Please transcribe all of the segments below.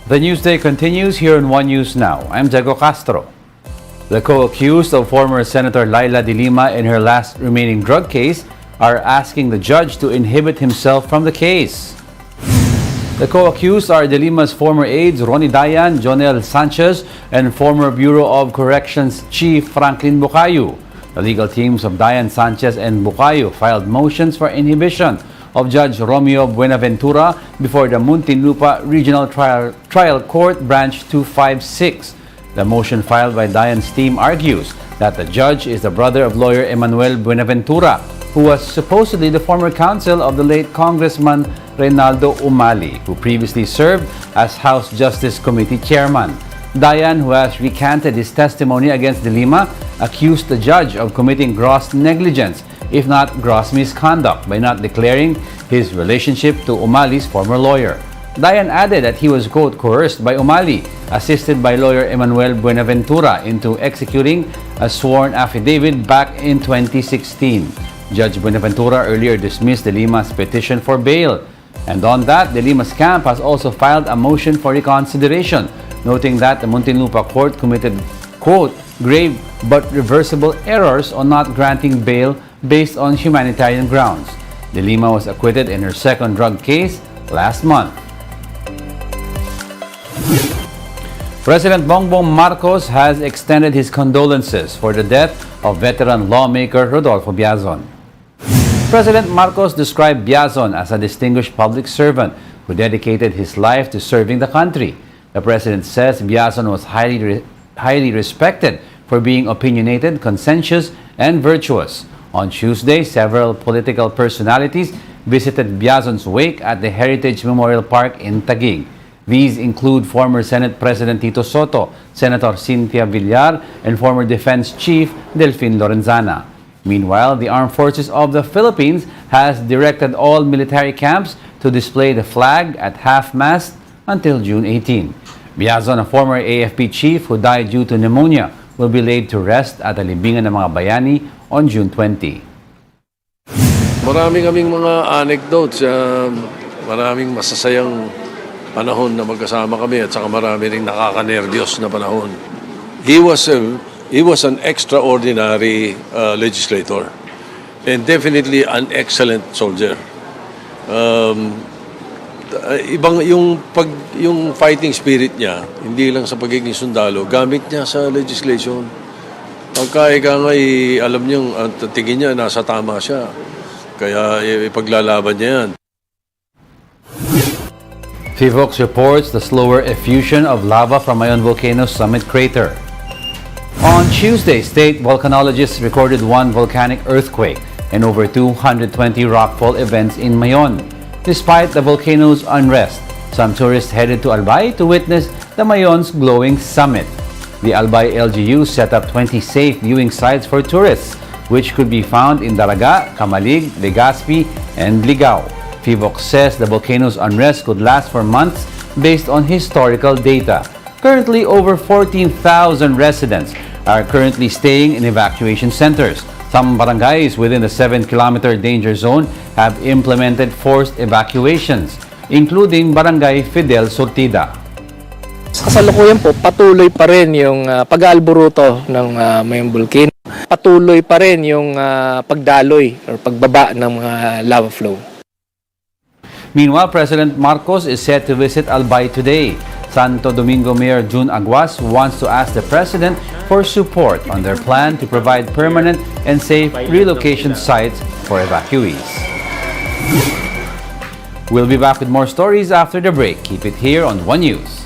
The Newsday continues here on One News Now. I'm Diego Castro. The co-accused of former Senator Laila de Lima in her last remaining drug case are asking the judge to inhibit himself from the case. The co-accused are de Lima's former aides Ronnie Dayan, Jonel Sanchez, and former Bureau of Corrections Chief Franklin Bukayo. The legal teams of Dayan, Sanchez, and Bukayo filed motions for inhibition of Judge Romeo Buenaventura before the Muntinlupa Regional Trial Court Branch 256. The motion filed by Dayan's team argues that the judge is the brother of lawyer Emmanuel Buenaventura, who was supposedly the former counsel of the late Congressman Reynaldo Umali, who previously served as House Justice Committee Chairman. Dayan, who has recanted his testimony against de Lima, accused the judge of committing gross negligence, if not gross misconduct, by not declaring his relationship to Umali's former lawyer. Dayan added that he was, quote, coerced by Umali, assisted by lawyer Emmanuel Buenaventura, into executing a sworn affidavit back in 2016. Judge Buenaventura earlier dismissed de Lima's petition for bail. And on that, de Lima's camp has also filed a motion for reconsideration, noting that the Muntinlupa court committed, quote, grave but reversible errors on not granting bail based on humanitarian grounds. De Lima was acquitted in her second drug case last month. President Bongbong Marcos has extended his condolences for the death of veteran lawmaker Rodolfo Biazon. President Marcos described Biazon as a distinguished public servant who dedicated his life to serving the country. The president says Biazon was highly respected for being opinionated, conscientious, and virtuous. On Tuesday, several political personalities visited Biazon's wake at the Heritage Memorial Park in Taguig. These include former Senate President Tito Soto, Senator Cynthia Villar, and former Defense Chief Delfin Lorenzana. Meanwhile, the Armed Forces of the Philippines has directed all military camps to display the flag at half-mast until June 18. Biazon, a former AFP chief who died due to pneumonia, will be laid to rest at the Libingan ng mga Bayani on June 20. Marami kaming mga anecdotes, maraming masasayang panahon na magkasama kami at saka marami ring nakakanerbiyos na panahon. He was an extraordinary legislator and definitely an excellent soldier. Ibang yung fighting spirit niya, hindi lang sa pagiging sundalo, gamit niya sa legislation. Pagka alam niyang tingin niya nasa tama siya, kaya ipaglalaban niya yan. PHIVOLCS reports the slower effusion of lava from Mayon Volcano's summit crater. On Tuesday, state volcanologists recorded one volcanic earthquake and over 220 rockfall events in Mayon. Despite the volcano's unrest, some tourists headed to Albay to witness the Mayon's glowing summit. The Albay LGU set up 20 safe viewing sites for tourists, which could be found in Daraga, Camalig, Legazpi, and Ligao. PHIVOLCS says the volcano's unrest could last for months based on historical data. Currently, over 14,000 residents are currently staying in evacuation centers. Some barangays within the 7-kilometer danger zone have implemented forced evacuations, including Barangay Fidel Sortida. Sa kasalukuyan po, patuloy pa rin yung pag-aalboruto ng Mayon Volcano. Patuloy pa rin yung pagdaloy o pagbaba ng mga lava flow. Meanwhile, President Marcos is set to visit Albay today. Santo Domingo Mayor June Aguas wants to ask the President for support on their plan to provide permanent and safe relocation sites for evacuees. We'll be back with more stories after the break. Keep it here on One News.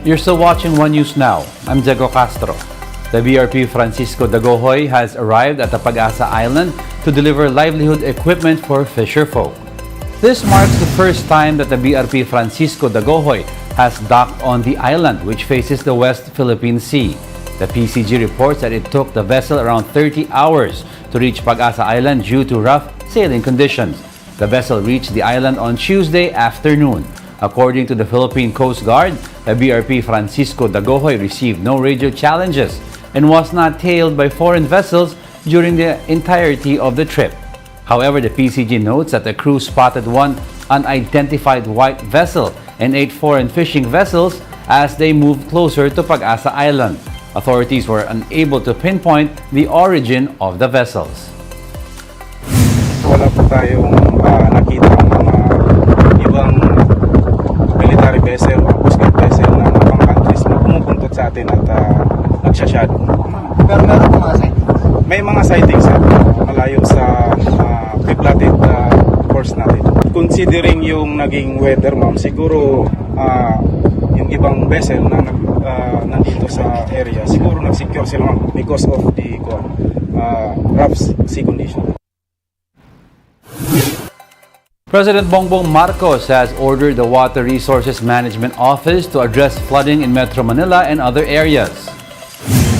You're still watching One News Now. I'm Diego Castro. The BRP Francisco Dagohoy has arrived at the Pag-asa Island to deliver livelihood equipment for fisher folk. This marks the first time that the BRP Francisco Dagohoy has docked on the island, which faces the West Philippine Sea. The PCG reports that it took the vessel around 30 hours to reach Pag-asa Island due to rough sailing conditions. The vessel reached the island on Tuesday afternoon. According to the Philippine Coast Guard, the BRP Francisco Dagohoy received no radio challenges and was not tailed by foreign vessels during the entirety of the trip. However, the PCG notes that the crew spotted one unidentified white vessel and 8 foreign fishing vessels as they moved closer to Pag-asa Island. Authorities were unable to pinpoint the origin of the vessels. Wala po tayong nakita ng mga ibang military vessel o coast guard vessel na ibang countries na pumupuntot sa atin at nagsashadow. Pero meron po mga sightings. May mga sightings at malayo sa pre-platted course natin. Considering yung naging weather, ma'am, siguro yung ibang vessel na nandito sa area, siguro nag-secure sila, ma'am, because of the rough sea condition. President Bongbong Marcos has ordered the Water Resources Management Office to address flooding in Metro Manila and other areas.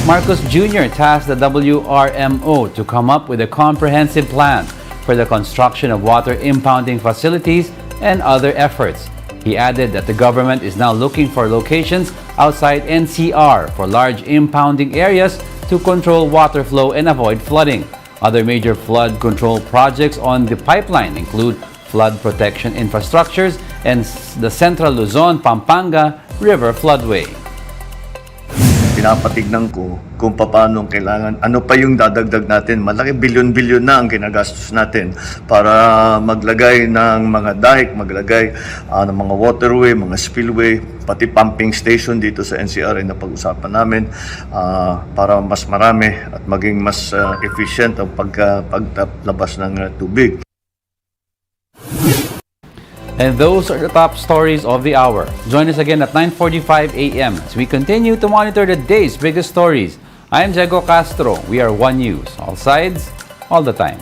Marcos Jr. tasked the WRMO to come up with a comprehensive plan for the construction of water impounding facilities and other efforts. He added that the government is now looking for locations outside NCR for large impounding areas to control water flow and avoid flooding. Other major flood control projects on the pipeline include flood protection infrastructures and the Central Luzon Pampanga River floodway. Pinapatignan ko kung paano kailangan, ano pa yung dadagdag natin. Malaki bilyon-bilyon na ang ginagastos natin para maglagay ng mga dike, maglagay ng mga waterway, mga spillway, pati pumping station dito sa NCR ay napag-usapan namin para mas marami at maging mas efficient ang paglabas ng tubig. And those are the top stories of the hour. Join us again at 9:45 a.m. as we continue to monitor the day's biggest stories. I am Diego Castro. We are One News. All sides, all the time.